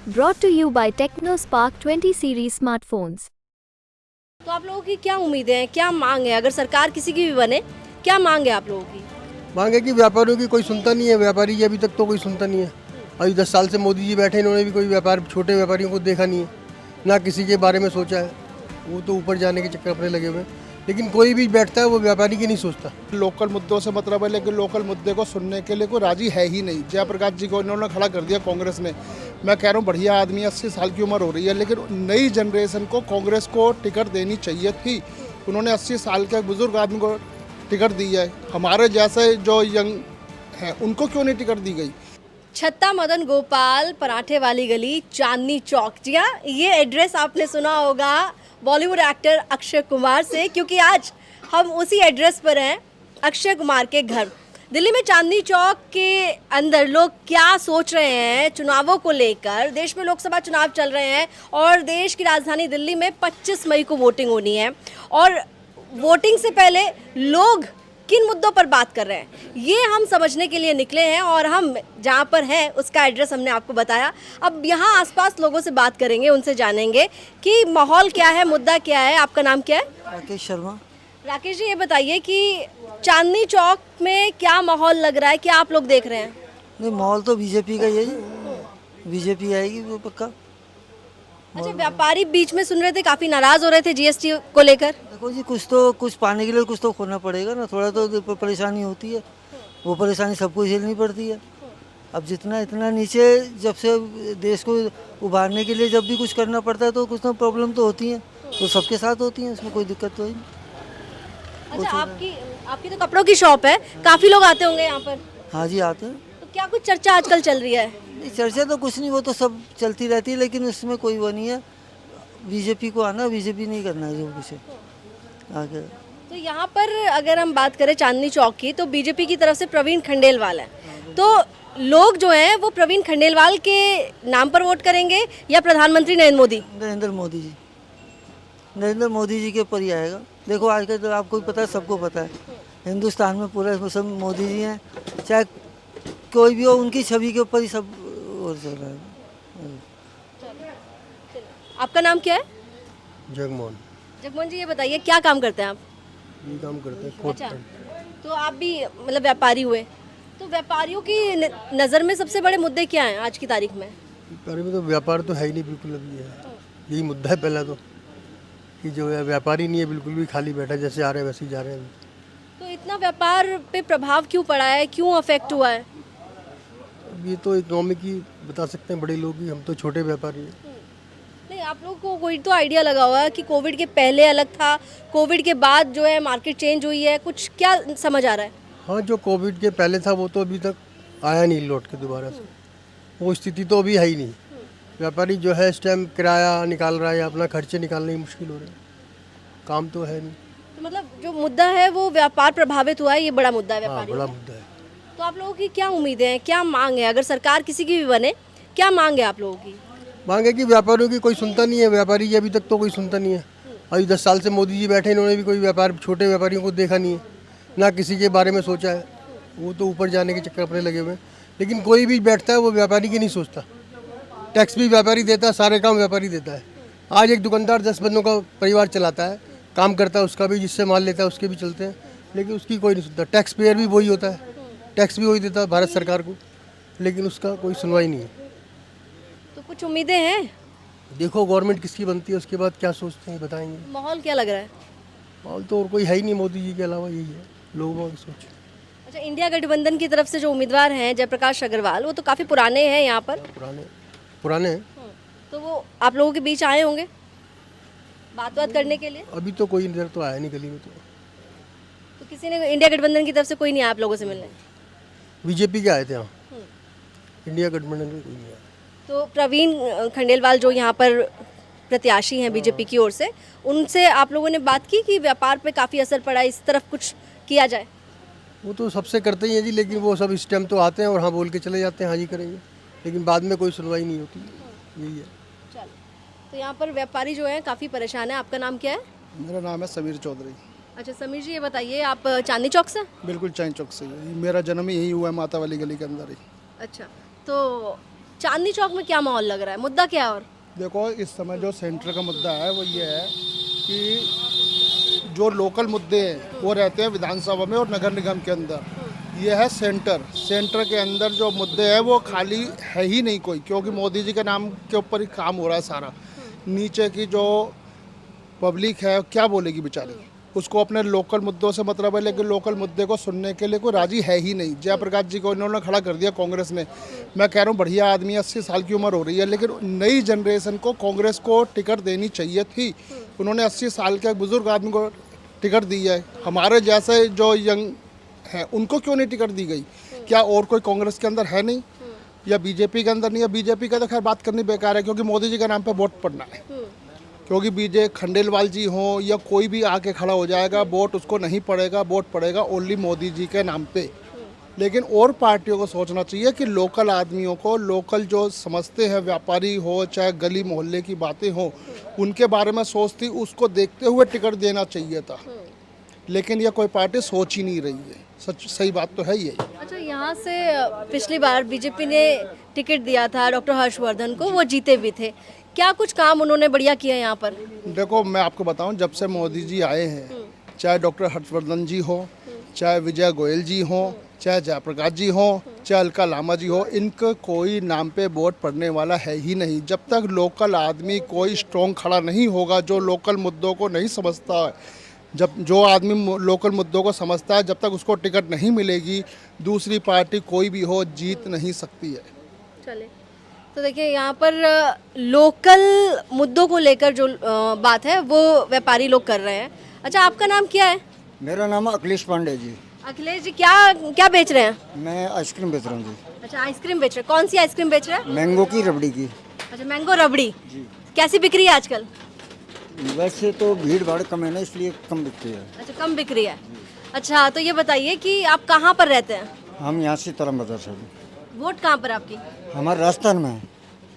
Brought to you by TechnoSpark 20 series smartphones. तो आप लोगों की क्या उम्मीदें हैं, क्या मांग है? अगर सरकार किसी की भी बने, क्या मांग है आप लोगों की? मांग है कि व्यापारियों की कोई सुनता नहीं है, व्यापारी की अभी तक तो कोई सुनता नहीं है। अभी 10 साल से मोदी जी बैठे, इन्होंने भी कोई व्यापार छोटे व्यापारियों को देखा नहीं है, ना किसी के बारे में सोचा है। वो तो ऊपर जाने के चक्कर अपने लगे हुए हैं, लेकिन कोई भी बैठता है वो व्यापारी की नहीं सोचता। लोकल मुद्दों से मतलब है, लेकिन लोकल मुद्दे को सुनने के लिए कोई राजी है ही नहीं। जयप्रकाश जी को इन्होंने खड़ा कर दिया कांग्रेस ने। मैं कह रहा हूँ बढ़िया आदमी, 80 साल की उम्र हो रही है, लेकिन नई जनरेशन को कांग्रेस को टिकट देनी चाहिए थी। उन्होंने 80 साल के बुजुर्ग आदमी को टिकट दी है। हमारे जैसे जो यंग हैं उनको क्यों नहीं टिकट दी गई? छत्ता मदन गोपाल, पराठे वाली गली, चांदनी चौक। जी हाँ, ये एड्रेस आपने सुना होगा बॉलीवुड एक्टर अक्षय कुमार से, क्योंकि आज हम उसी एड्रेस पर हैं, अक्षय कुमार के घर। दिल्ली में चांदनी चौक के अंदर लोग क्या सोच रहे हैं चुनावों को लेकर। देश में लोकसभा चुनाव चल रहे हैं और देश की राजधानी दिल्ली में 25 मई को वोटिंग होनी है, और वोटिंग से पहले लोग किन मुद्दों पर बात कर रहे हैं ये हम समझने के लिए निकले हैं, और हम जहां पर हैं उसका एड्रेस हमने आपको बताया। अब यहां आसपास लोगों से बात करेंगे, उनसे जानेंगे कि माहौल क्या है, मुद्दा क्या है। आपका नाम क्या है? राकेश शर्मा। राकेश जी, ये बताइए कि चांदनी चौक में क्या माहौल लग रहा है, क्या आप लोग देख रहे हैं? नहीं, माहौल तो बीजेपी का ही है जी। बीजेपी आएगी वो पक्का। अच्छा, व्यापारी बीच में सुन रहे थे काफी नाराज हो रहे थे जीएसटी को लेकर। देखो जी, कुछ पाने के लिए कुछ तो खोना पड़ेगा ना, थोड़ा तो परेशानी होती है। वो परेशानी सबको झेलनी पड़ती है। अब जितना इतना नीचे जब से देश को उभारने के लिए जब भी कुछ करना पड़ता है तो कुछ ना प्रॉब्लम तो होती है, तो सबके साथ होती है, उसमें कोई दिक्कत तो नहीं। अच्छा, आपकी तो कपड़ों की शॉप है, काफी लोग आते होंगे यहाँ पर। हाँ जी, आते हैं। तो क्या कुछ चर्चा आजकल चल रही है? नहीं, चर्चा तो कुछ नहीं, वो तो सब चलती रहती है, लेकिन उसमें कोई वो नहीं है। बीजेपी को आना, बीजेपी नहीं करना है जो कुछ है आगे। तो यहाँ पर अगर हम बात करें चांदनी चौक की, तो बीजेपी की तरफ से प्रवीण खंडेलवाल है, तो लोग जो हैं वो प्रवीण खंडेलवाल के नाम पर वोट करेंगे या प्रधानमंत्री नरेंद्र मोदी? नरेंद्र मोदी जी। नरेंद्र मोदी जी के ऊपर ही आएगा। देखो आजकल तो आपको भी पता है, सबको पता है, हिंदुस्तान में पूरा सब मोदी जी हैं, चाहे कोई भी हो, उनकी छवि के ऊपर ही सब और चल रहा है। आपका नाम क्या है? जगमोहन। जगमोहन जी, ये बताइए क्या काम करते हैं आप? ये काम करते हैं। अच्छा, तो आप भी मतलब व्यापारी हुए, तो व्यापारियों की नज़र में सबसे बड़े मुद्दे क्या हैं आज की तारीख में? व्यापारी में तो व्यापार तो है ही नहीं बिल्कुल। अभी है यही मुद्दा है पहला तो, कि जो है व्यापारी नहीं है, बिल्कुल भी खाली बैठा, जैसे आ रहे हैं वैसे ही जा रहे हैं। तो इतना व्यापार पे प्रभाव क्यों पड़ा है, क्यों अफेक्ट हुआ है? अब ये तो इकोनॉमिक ही बता सकते हैं बड़े लोग ही, हम तो छोटे व्यापारी हैं। नहीं, आप लोगों को कोई तो आइडिया लगा हुआ है कि कोविड के पहले अलग था, कोविड के बाद जो है मार्केट चेंज हुई है, कुछ क्या समझ आ रहा है? हाँ, जो कोविड के पहले था वो तो अभी तक आया नहीं लौट के दोबारा से, वो स्थिति तो अभी है ही नहीं। व्यापारी जो है इस टाइम किराया निकाल रहा है या अपना खर्चे निकालने की मुश्किल हो रहे हैं, काम तो है नहीं। तो मतलब जो मुद्दा है वो व्यापार प्रभावित हुआ है, ये बड़ा मुद्दा है हाँ, व्यापारियों बड़ा का। मुद्दा है। तो आप लोगों की क्या उम्मीदें हैं, क्या मांग है? अगर सरकार किसी की भी बने, क्या मांग है आप लोगों की? मांग है कि व्यापारियों की कोई सुनता नहीं है, व्यापारी की अभी तक तो कोई सुनता नहीं है। अभी 10 साल से मोदी जी बैठे, इन्होंने भी कोई व्यापार छोटे व्यापारियों को देखा नहीं है, ना किसी के बारे में सोचा है। वो तो ऊपर जाने के चक्कर अपने लगे हुए हैं, लेकिन कोई भी बैठता है वो व्यापारी की नहीं सोचता। टैक्स भी व्यापारी देता है, सारे काम व्यापारी देता है। आज एक दुकानदार 10 बंदों का परिवार चलाता है, काम करता है, उसका भी, जिससे माल लेता है उसके भी चलते हैं, लेकिन उसकी कोई नहीं सुनता। टैक्स पेयर भी वही होता है, टैक्स भी वही देता है भारत सरकार को, लेकिन उसका कोई सुनवाई नहीं है। तो कुछ उम्मीदें हैं? देखो गवर्नमेंट किसकी बनती है, उसके बाद क्या सोचते हैं बताएंगे। माहौल क्या लग रहा है? माहौल तो और कोई है ही नहीं मोदी जी के अलावा, यही है लोगों की सोच। अच्छा, इंडिया गठबंधन की तरफ से जो उम्मीदवार हैं जयप्रकाश अग्रवाल, वो तो काफ़ी पुराने हैं यहाँ पर, पुराने हैं। तो वो आप लोगों के बीच आए होंगे बात करने के लिए? अभी तो कोई इधर तो आया नहीं गली में, तो किसी ने इंडिया गठबंधन की तरफ से कोई नहीं आया आप लोगों से मिलने? बीजेपी के आए थे यहाँ, इंडिया गठबंधन में कोई नहीं आया। तो प्रवीण खंडेलवाल जो यहाँ पर प्रत्याशी हैं बीजेपी की ओर से, उनसे आप लोगों ने बात की कि व्यापार पे काफ़ी असर पड़ा है, इस तरफ कुछ किया जाए? वो तो सबसे करते ही हैं जी, लेकिन वो सब इस टाइम तो आते हैं और हाँ बोल के चले जाते हैं, हाँ जी करेंगे, लेकिन बाद में कोई सुनवाई नहीं होती, यही है। चलो, तो यहाँ पर व्यापारी जो हैं काफ़ी परेशान है। आपका नाम क्या है? मेरा नाम है समीर चौधरी। अच्छा समीर जी, ये बताइए आप चांदनी चौक से? बिल्कुल चांदनी चौक से ही है। मेरा जन्म ही यही हुआ है, माता वाली गली के अंदर ही। अच्छा, तो चांदनी चौक में क्या माहौल लग रहा है, मुद्दा क्या है? और देखो, इस समय जो सेंटर का मुद्दा है वो ये है कि जो लोकल मुद्दे हैं वो रहते हैं विधानसभा में और नगर निगम के अंदर। ये है सेंटर के अंदर जो मुद्दे हैं वो खाली है ही नहीं कोई, क्योंकि मोदी जी के नाम के ऊपर ही काम हो रहा है सारा। नीचे की जो पब्लिक है क्या बोलेगी बेचारी, उसको अपने लोकल मुद्दों से मतलब है, लेकिन लोकल मुद्दे को सुनने के लिए कोई राजी है ही नहीं। जयप्रकाश जी को इन्होंने खड़ा कर दिया कांग्रेस ने। मैं कह रहा हूँ बढ़िया आदमी, 80 साल की उम्र हो रही है, लेकिन नई जनरेशन को कांग्रेस को टिकट देनी चाहिए थी। उन्होंने 80 साल के बुजुर्ग आदमी को टिकट दी है। हमारे जैसे जो यंग हैं उनको क्यों नहीं टिकट दी गई? क्या और कोई कांग्रेस के अंदर है नहीं, या बीजेपी के अंदर नहीं? या बीजेपी का तो खैर बात करनी बेकार है, क्योंकि मोदी जी के नाम पे वोट पड़ना है। क्योंकि बीजे खंडेलवाल जी हों या कोई भी आके खड़ा हो जाएगा, वोट उसको नहीं पड़ेगा, वोट पड़ेगा ओनली मोदी जी के नाम पे। लेकिन और पार्टियों को सोचना चाहिए कि लोकल आदमियों को, लोकल जो समझते हैं, व्यापारी हो चाहे गली मोहल्ले की बातें हो, उनके बारे में सोचती, उसको देखते हुए टिकट देना चाहिए था। लेकिन ये कोई पार्टी सोच ही नहीं रही है। सही बात तो है ये। अच्छा, यहाँ से पिछली बार बीजेपी ने टिकट दिया था डॉक्टर हर्षवर्धन को, वो जीते भी थे। क्या कुछ काम उन्होंने बढ़िया किया यहाँ पर? देखो, मैं आपको बताऊं, जब से मोदी जी आए हैं, चाहे डॉक्टर हर्षवर्धन जी हो, चाहे विजय गोयल जी हो, चाहे जयप्रकाश जी हो, चाहे अलका लामा जी हो, इनका कोई नाम पे वोट पड़ने वाला है ही नहीं। जब तक लोकल आदमी कोई स्ट्रॉन्ग खड़ा नहीं होगा, जो लोकल मुद्दों को नहीं समझता है, जब जो आदमी लोकल मुद्दों को समझता है, जब तक उसको टिकट नहीं मिलेगी, दूसरी पार्टी कोई भी हो जीत नहीं सकती है। चले, तो देखिए यहाँ पर लोकल मुद्दों को लेकर जो बात है वो व्यापारी लोग कर रहे हैं। अच्छा, आपका नाम क्या है? मेरा नाम अखिलेश पांडे जी। अखिलेश जी, क्या क्या बेच रहे हैं? मैं आइसक्रीम बेच रहा हूँ जी। अच्छा, आइसक्रीम बेच रहे हैं। कौन सी आइसक्रीम बेच रहे हैं? मैंगो की, रबड़ी की। अच्छा, मैंगो रबड़ी। कैसी बिक रही है आजकल? वैसे तो भीड़ भाड़ कम है ना, इसलिए कम बिकती है। अच्छा, कम बिक रही है। अच्छा, तो ये बताइए कि आप कहाँ पर रहते हैं? हम यहाँ से तरम बाजार से। वोट कहाँ पर आपकी? हमारे राजस्थान में है।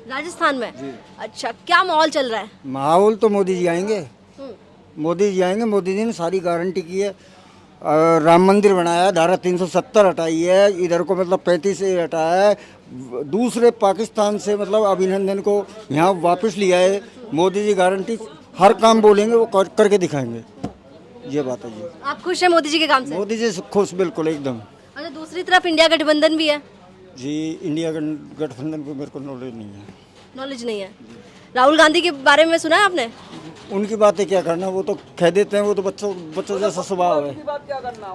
राजस्थान में? अच्छा, क्या माहौल चल रहा है? माहौल तो मोदी जी आएंगे, मोदी जी आएंगे। मोदी जी ने सारी गारंटी की है। राम मंदिर बनाया, धारा 370 हटाई है, इधर को मतलब 35 से हटाया है, दूसरे पाकिस्तान से मतलब अभिनंदन को यहाँ वापस लिया है। मोदी जी गारंटी, हर काम बोलेंगे वो करके दिखाएंगे। ये बात है जी। आप खुश हैं मोदी जी के काम से? मोदी जी खुश, बिल्कुल एकदम। अच्छा, दूसरी तरफ इंडिया गठबंधन भी है जी। इंडिया गठबंधन को मेरे को नॉलेज नहीं है। नॉलेज नहीं है। राहुल गांधी के बारे में सुना है आपने? उनकी बातें क्या करना, वो तो कह देते हैं, वो तो बच्चों जैसा स्वभाव है,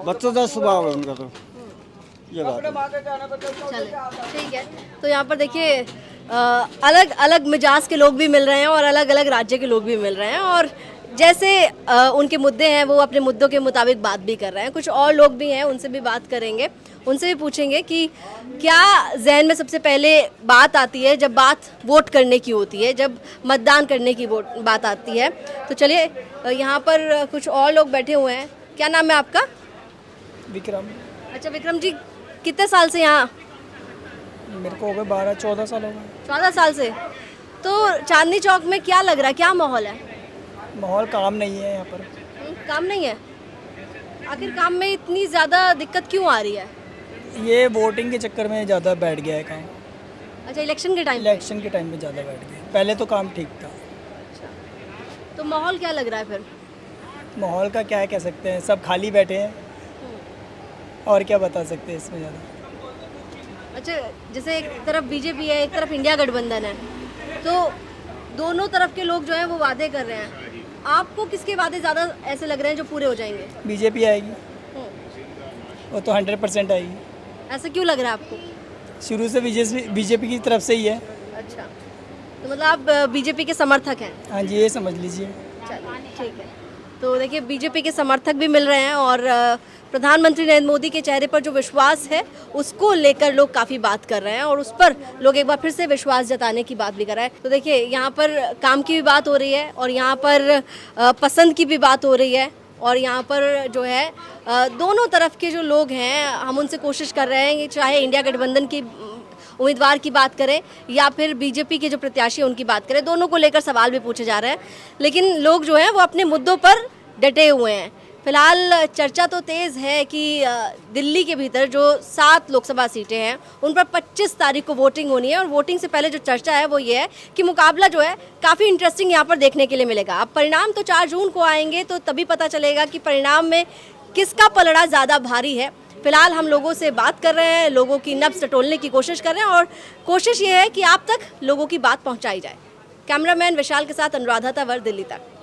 बच्चों जैसा स्वभाव है उनका। तो ये बात है। चले, ठीक है। तो यहाँ पर देखिए अलग अलग मिजाज के लोग भी मिल रहे हैं और अलग अलग राज्य के लोग भी मिल रहे हैं, और जैसे उनके मुद्दे हैं वो अपने मुद्दों के मुताबिक बात भी कर रहे हैं। कुछ और लोग भी हैं, उनसे भी बात करेंगे, उनसे भी पूछेंगे कि क्या जहन में सबसे पहले बात आती है जब बात वोट करने की होती है, जब मतदान करने की बात आती है। तो चलिए, यहाँ पर कुछ और लोग बैठे हुए हैं। क्या नाम है आपका? विक्रम। अच्छा विक्रम जी, कितने साल से यहाँ? मेरे को हो गए 12-14 साल हो गए। 14 साल से। तो चांदनी चौक में क्या लग रहा है, क्या माहौल है? माहौल काम नहीं है यहाँ पर। काम नहीं है? आखिर काम में इतनी ज़्यादा दिक्कत क्यों आ रही है? ये वोटिंग के चक्कर में ज़्यादा बैठ गया है काम। अच्छा, इलेक्शन के टाइम? इलेक्शन के टाइम में ज़्यादा बैठ गया, पहले तो काम ठीक था। तो माहौल क्या लग रहा है फिर? माहौल का क्या कह सकते हैं, सब खाली बैठे हैं, और क्या बता सकते हैं इसमें ज़्यादा। अच्छा, जैसे एक तरफ बीजेपी है, एक तरफ इंडिया गठबंधन है, तो दोनों तरफ के लोग जो हैं वो वादे कर रहे हैं। आपको किसके वादे ज़्यादा ऐसे लग रहे हैं जो पूरे हो जाएंगे? बीजेपी आएगी, वो तो 100% आएगी। ऐसा क्यों लग रहा है आपको? शुरू से बीजेपी की तरफ से ही है। अच्छा, तो मतलब आप बीजेपी के समर्थक हैं? हाँ जी, ये समझ लीजिए। चलिए, ठीक है। तो देखिए, बीजेपी के समर्थक भी मिल रहे हैं, और प्रधानमंत्री नरेंद्र मोदी के चेहरे पर जो विश्वास है उसको लेकर लोग काफ़ी बात कर रहे हैं, और उस पर लोग एक बार फिर से विश्वास जताने की बात भी कर रहे हैं। तो देखिए, यहाँ पर काम की भी बात हो रही है, और यहाँ पर पसंद की भी बात हो रही है, और यहाँ पर जो है दोनों तरफ के जो लोग हैं, हम उनसे कोशिश कर रहे हैं कि चाहे इंडिया गठबंधन की उम्मीदवार की बात करें या फिर बीजेपी के जो प्रत्याशी हैं उनकी बात करें, दोनों को लेकर सवाल भी पूछे जा रहे हैं। लेकिन लोग जो हैं वो अपने मुद्दों पर डटे हुए हैं। फिलहाल चर्चा तो तेज़ है कि दिल्ली के भीतर जो 7 लोकसभा सीटें हैं उन पर 25 तारीख को वोटिंग होनी है और वोटिंग से पहले जो चर्चा है वो ये है कि मुकाबला जो है काफ़ी इंटरेस्टिंग यहाँ पर देखने के लिए मिलेगा। अब परिणाम तो 4 जून को आएंगे तो तभी पता चलेगा कि परिणाम में किसका पलड़ा ज़्यादा भारी है। फिलहाल हम लोगों से बात कर रहे हैं, लोगों की नब्ज़ टटोलने की कोशिश कर रहे हैं और कोशिश ये है कि आप तक लोगों की बात पहुँचाई जाए। कैमरामैन विशाल के साथ अनुराधा तंवर, दिल्ली तक।